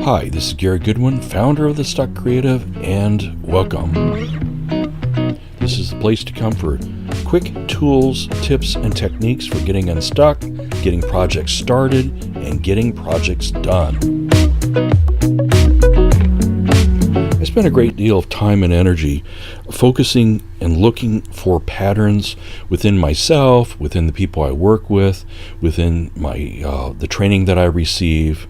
Hi, this is Gary Goodwin, founder of The Stuck Creative, and welcome. This is the place to come for quick tools, tips, and techniques for getting unstuck, getting projects started, and getting projects done. I spend a great deal of time and energy focusing and looking for patterns within myself, within the people I work with, within my the training that I receive,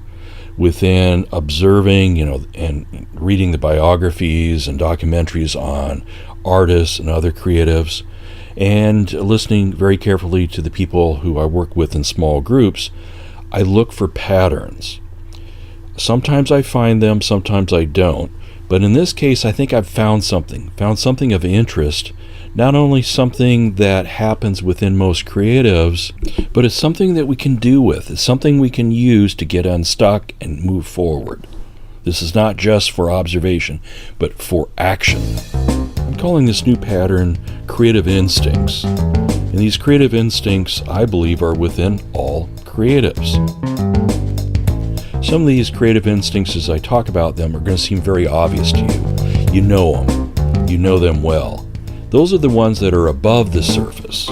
within observing, and reading the biographies and documentaries on artists and other creatives, and listening very carefully to the people who I work with in small groups. I look for patterns. Sometimes I find them, sometimes I don't. But in this case, I think I've found something of interest. Not only something that happens within most creatives, but it's something that we can do with. It's something we can use to get unstuck and move forward. This is not just for observation, but for action. I'm calling this new pattern creative instincts. And these creative instincts, I believe, are within all creatives. Some of these creative instincts, as I talk about them, are going to seem very obvious to you. You know them. You know them well. Those are the ones that are above the surface.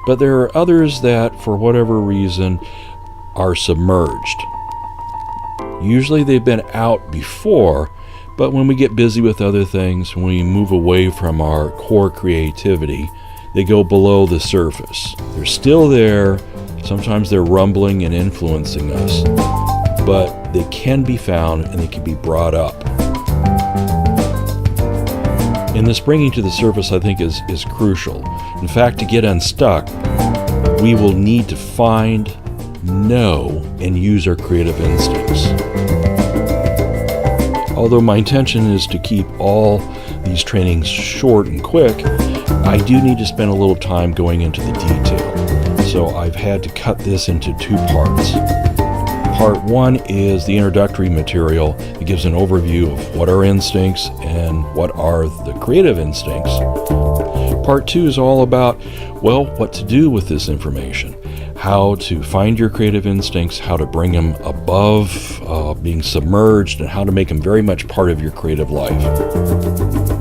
But there are others that, for whatever reason, are submerged. Usually they've been out before, but when we get busy with other things, when we move away from our core creativity, they go below the surface. They're still there. Sometimes they're rumbling and influencing us, but they can be found and they can be brought up. And this bringing to the surface, I think, is crucial. In fact, to get unstuck, we will need to find, know, and use our creative instincts. Although my intention is to keep all these trainings short and quick, I do need to spend a little time going into the detail. So I've had to cut this into two parts. Part one is the introductory material that gives an overview of what are instincts and what are the creative instincts. Part two is all about, what to do with this information, how to find your creative instincts, how to bring them above being submerged, and how to make them very much part of your creative life.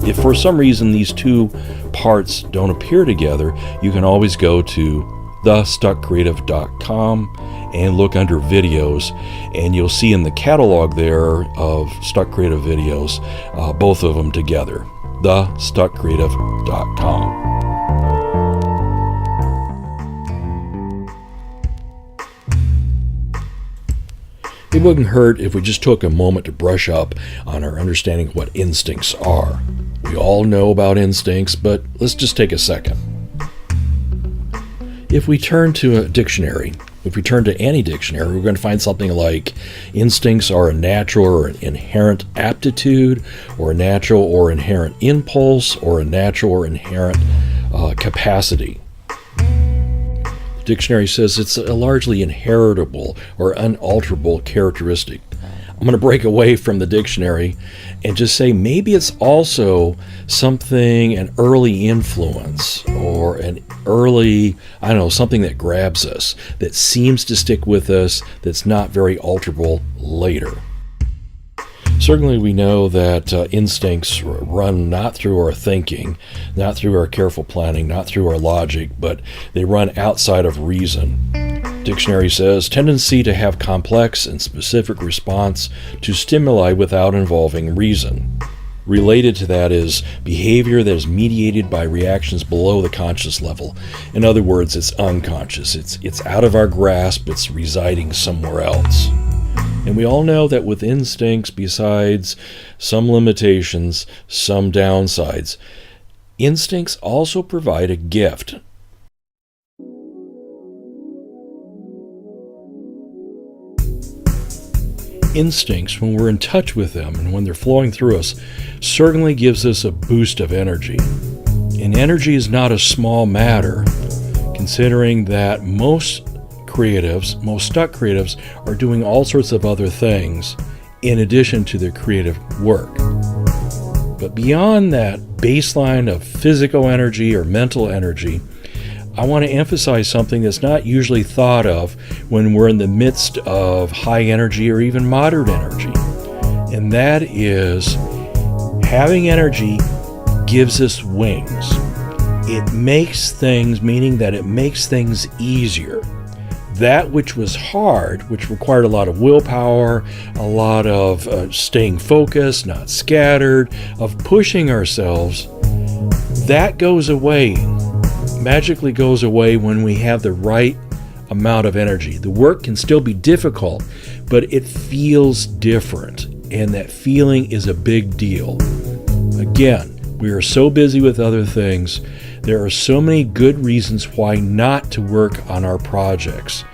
If for some reason these two parts don't appear together, you can always go to thestuckcreative.com and look under videos, and you'll see in the catalog there of Stuck Creative videos, both of them together, thestuckcreative.com. It wouldn't hurt if we just took a moment to brush up on our understanding of what instincts are. We all know about instincts, but let's just take a second. If we turn to a dictionary, if we turn to any dictionary, we're going to find something like instincts are a natural or an inherent aptitude, or a natural or inherent impulse, or a natural or inherent capacity. The dictionary says it's a largely inheritable or unalterable characteristic. I'm going to break away from the dictionary and just say maybe it's also an early influence, or an early, something that grabs us, that seems to stick with us, that's not very alterable later. Certainly we know that instincts run not through our thinking, not through our careful planning, not through our logic, but they run outside of reason. Dictionary says, tendency to have complex and specific response to stimuli without involving reason. Related to that is behavior that is mediated by reactions below the conscious level. In other words, it's unconscious. It's out of our grasp. It's residing somewhere else. And we all know that with instincts, besides some limitations, some downsides, instincts also provide a gift. Instincts, when we're in touch with them and when they're flowing through us, certainly gives us a boost of energy. And energy is not a small matter, considering that most stuck creatives are doing all sorts of other things in addition to their creative work. But beyond that baseline of physical energy or mental energy, I want to emphasize something that's not usually thought of when we're in the midst of high energy or even moderate energy. And that is, having energy gives us wings. It makes things, meaning that it makes things easier. That which was hard, which required a lot of willpower, a lot of staying focused, not scattered, of pushing ourselves, that goes away, magically goes away when we have the right amount of energy. The work can still be difficult, but it feels different, and that feeling is a big deal. Again, we are so busy with other things. There are so many good reasons why not to work on our projects.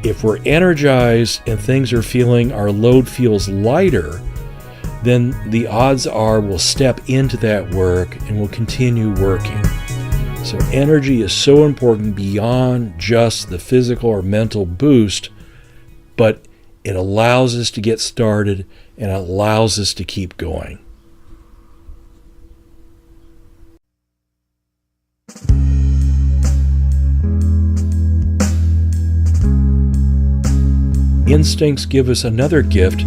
If we're energized and things are feeling, our load feels lighter, then the odds are we'll step into that work and we'll continue working. So energy is so important beyond just the physical or mental boost, but it allows us to get started and it allows us to keep going. Instincts give us another gift.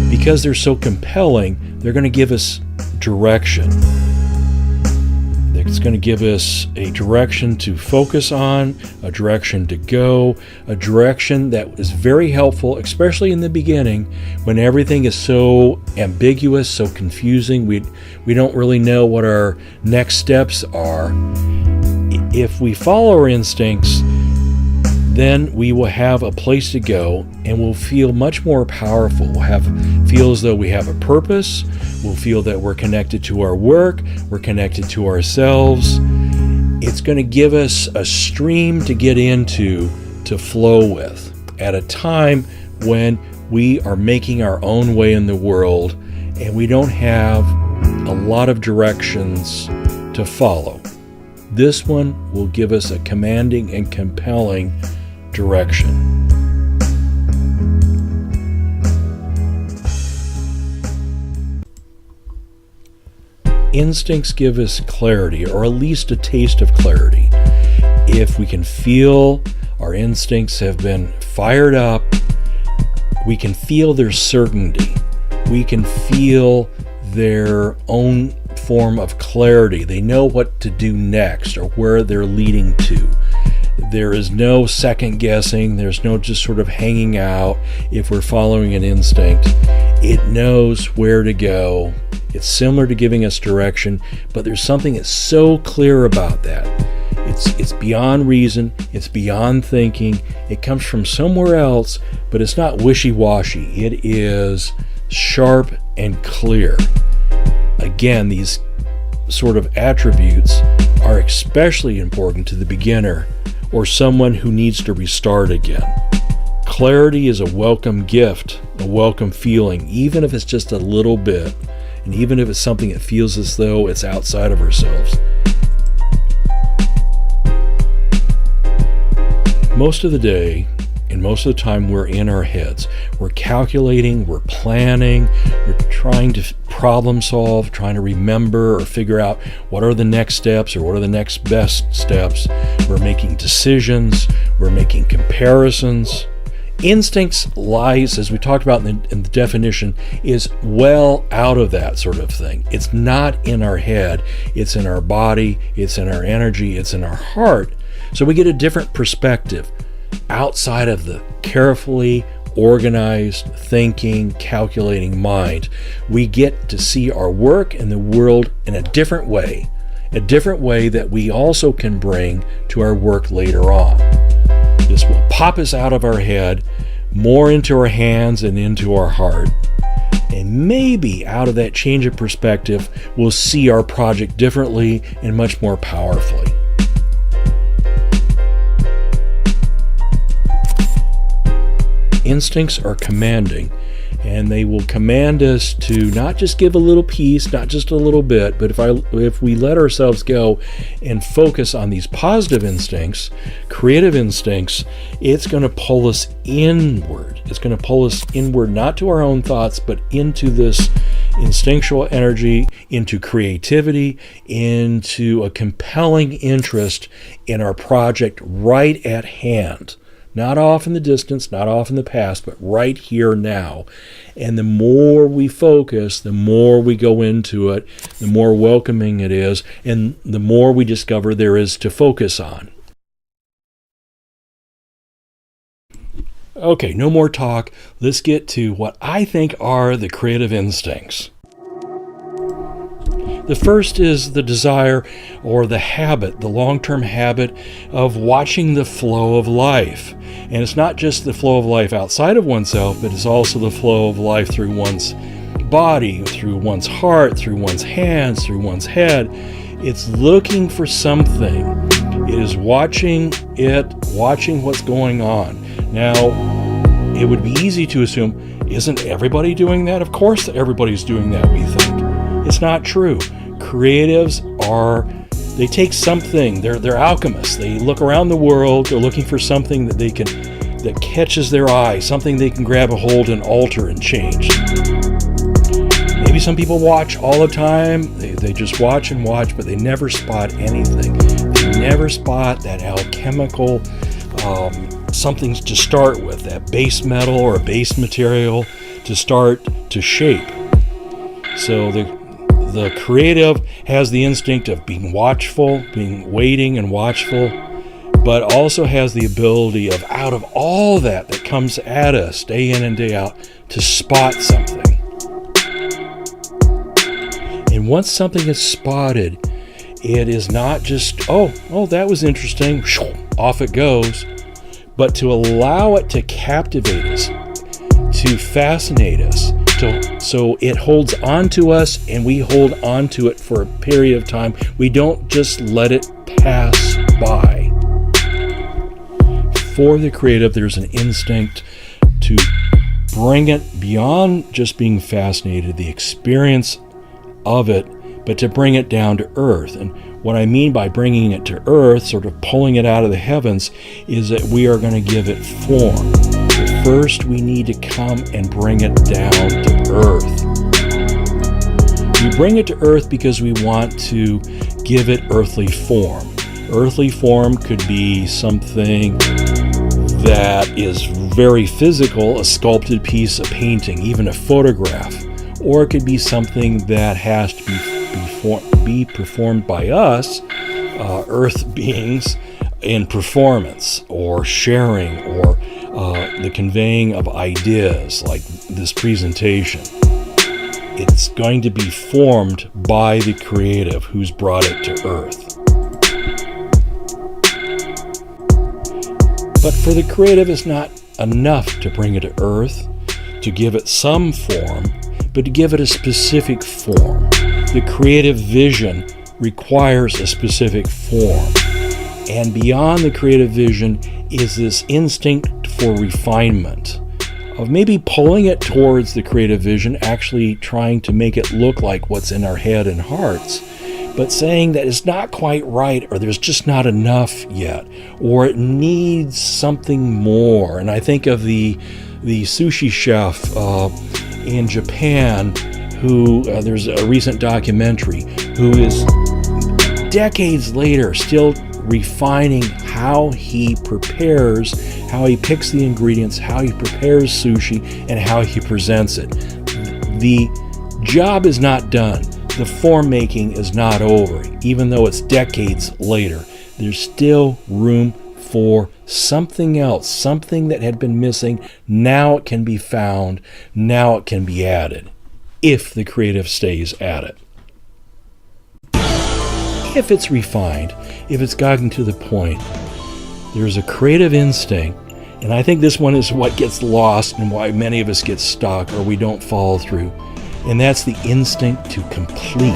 Because they're so compelling, they're going to give us direction. It's going to give us a direction to focus on, a direction to go, a direction that is very helpful, especially in the beginning when everything is so ambiguous, so confusing. We don't really know what our next steps are. If we follow our instincts, then we will have a place to go and we'll feel much more powerful. We'll feel as though we have a purpose. We'll feel that we're connected to our work. We're connected to ourselves. It's going to give us a stream to get into, to flow with, at a time when we are making our own way in the world and we don't have a lot of directions to follow. This one will give us a commanding and compelling direction. Instincts give us clarity, or at least a taste of clarity. If we can feel our instincts have been fired up, we can feel their certainty. We can feel their own form of clarity. They know what to do next or where they're leading to. There is no second guessing. There's no just sort of hanging out. If we're following an instinct, it knows where to go. It's similar to giving us direction, but there's something that's so clear about that. It's beyond reason. It's beyond thinking. It comes from somewhere else, but it's not wishy-washy. It is sharp and clear. Again, these sort of attributes are especially important to the beginner or someone who needs to restart again. Clarity is a welcome gift, a welcome feeling, even if it's just a little bit, and even if it's something that feels as though it's outside of ourselves. Most of the day, and most of the time, we're in our heads. We're calculating, we're planning, we're trying to problem solve, trying to remember or figure out what are the next steps or what are the next best steps. We're making decisions, we're making comparisons. Instincts lies, as we talked about in the definition, is well out of that sort of thing. It's not in our head, it's in our body, it's in our energy, it's in our heart. So we get a different perspective outside of the carefully organized, thinking, calculating mind. We get to see our work and the world in a different way that we also can bring to our work later on. This will pop us out of our head, more into our hands and into our heart. And maybe out of that change of perspective, we'll see our project differently and much more powerfully. Instincts are commanding, and they will command us to not just give a little piece, not just a little bit, but if we let ourselves go and focus on these positive instincts, creative instincts, it's going to pull us inward. It's going to pull us inward, not to our own thoughts, but into this instinctual energy into creativity, into a compelling interest in our project right at hand. Not off in the distance, not off in the past, but right here now. And the more we focus, the more we go into it, the more welcoming it is, and the more we discover there is to focus on. Okay, no more talk. Let's get to what I think are the creative instincts. The first is the desire or the habit, the long-term habit of watching the flow of life. And it's not just the flow of life outside of oneself, but it's also the flow of life through one's body, through one's heart, through one's hands, through one's head. It's looking for something. It is watching what's going on. Now, it would be easy to assume, isn't everybody doing that? Of course everybody's doing that, we think. It's not true. Creatives they take something, they're alchemists. They look around the world, they're looking for something that catches their eye, something they can grab a hold and alter and change. Maybe some people watch all the time, they just watch and watch, but they never spot anything. They never spot that alchemical something to start with, that base metal or a base material to start to shape. So the creative has the instinct of being watchful, being waiting and watchful, but also has the ability of, out of all that comes at us day in and day out, to spot something. And once something is spotted, it is not just, oh, that was interesting, off it goes, but to allow it to captivate us, to fascinate us, so it holds on to us and we hold on to it for a period of time. We don't just let it pass by. For the creative, there's an instinct to bring it beyond just being fascinated, the experience of it, but to bring it down to earth. And what I mean by bringing it to earth, sort of pulling it out of the heavens, is that we are going to give it form. But first, we need to come and bring it down to earth. We bring it to earth because we want to give it earthly form. Earthly form could be something that is very physical, a sculpted piece, a painting, even a photograph. Or it could be something that has to be performed by us, earth beings, in performance or sharing or the conveying of ideas like this presentation. It's going to be formed by the creative who's brought it to earth. But for the creative, it's not enough to bring it to earth, to give it some form, but to give it a specific form. The creative vision requires a specific form. And beyond the creative vision is this instinct for refinement, of maybe pulling it towards the creative vision, actually trying to make it look like what's in our head and hearts, but saying that it's not quite right, or there's just not enough yet, or it needs something more. And I think of the sushi chef in Japan, who there's a recent documentary, who is decades later still refining how he prepares, how he picks the ingredients, how he prepares sushi, and how he presents it. The job is not done. The form making is not over. Even though it's decades later, there's still room for something else, something that had been missing. Now it can be found. Now it can be added, if the creative stays at it. If it's refined, if it's gotten to the point, there's a creative instinct, and I think this one is what gets lost and why many of us get stuck or we don't follow through, and that's the instinct to complete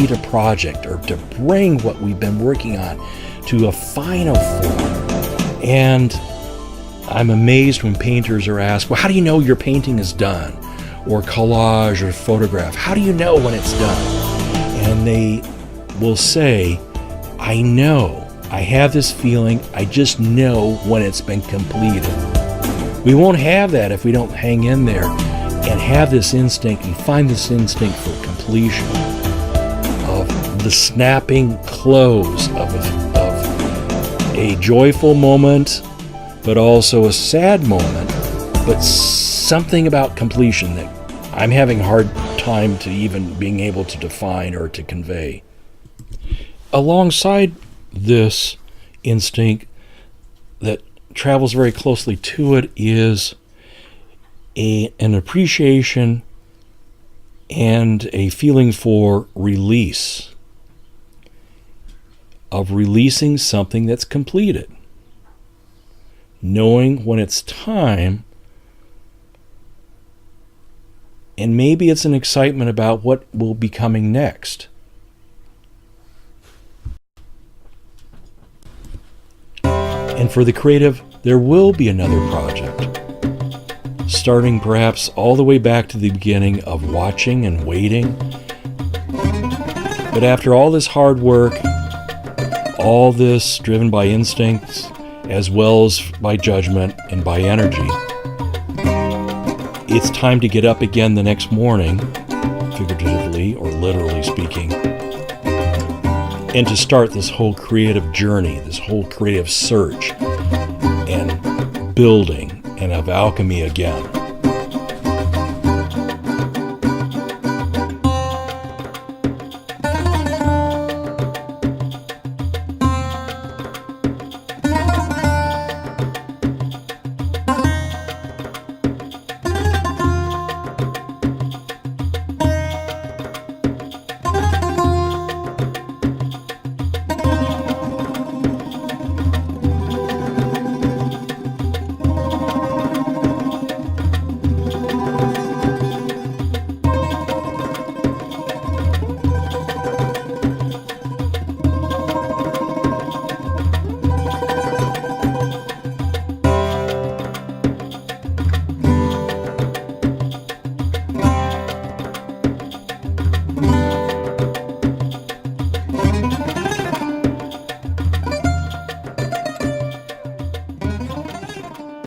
a project, or to bring what we've been working on to a final form. And I'm amazed when painters are asked, well, how do you know your painting is done? Or collage or photograph, how do you know when it's done? And they will say, I know, I have this feeling, I just know when it's been completed. We won't have that if we don't hang in there and have this instinct and find this instinct for completion, of the snapping close of a joyful moment, but also a sad moment, but something about completion that I'm having a hard time to even being able to define or to convey. Alongside this instinct that travels very closely to it is an appreciation and a feeling for release, of releasing something that's completed, knowing when it's time, and maybe it's an excitement about what will be coming next. And for the creative, there will be another project, starting perhaps all the way back to the beginning of watching and waiting. But after all this hard work, all this driven by instincts as well as by judgment and by energy, it's time to get up again the next morning, figuratively or literally speaking, and to start this whole creative journey, this whole creative search and building and of alchemy again.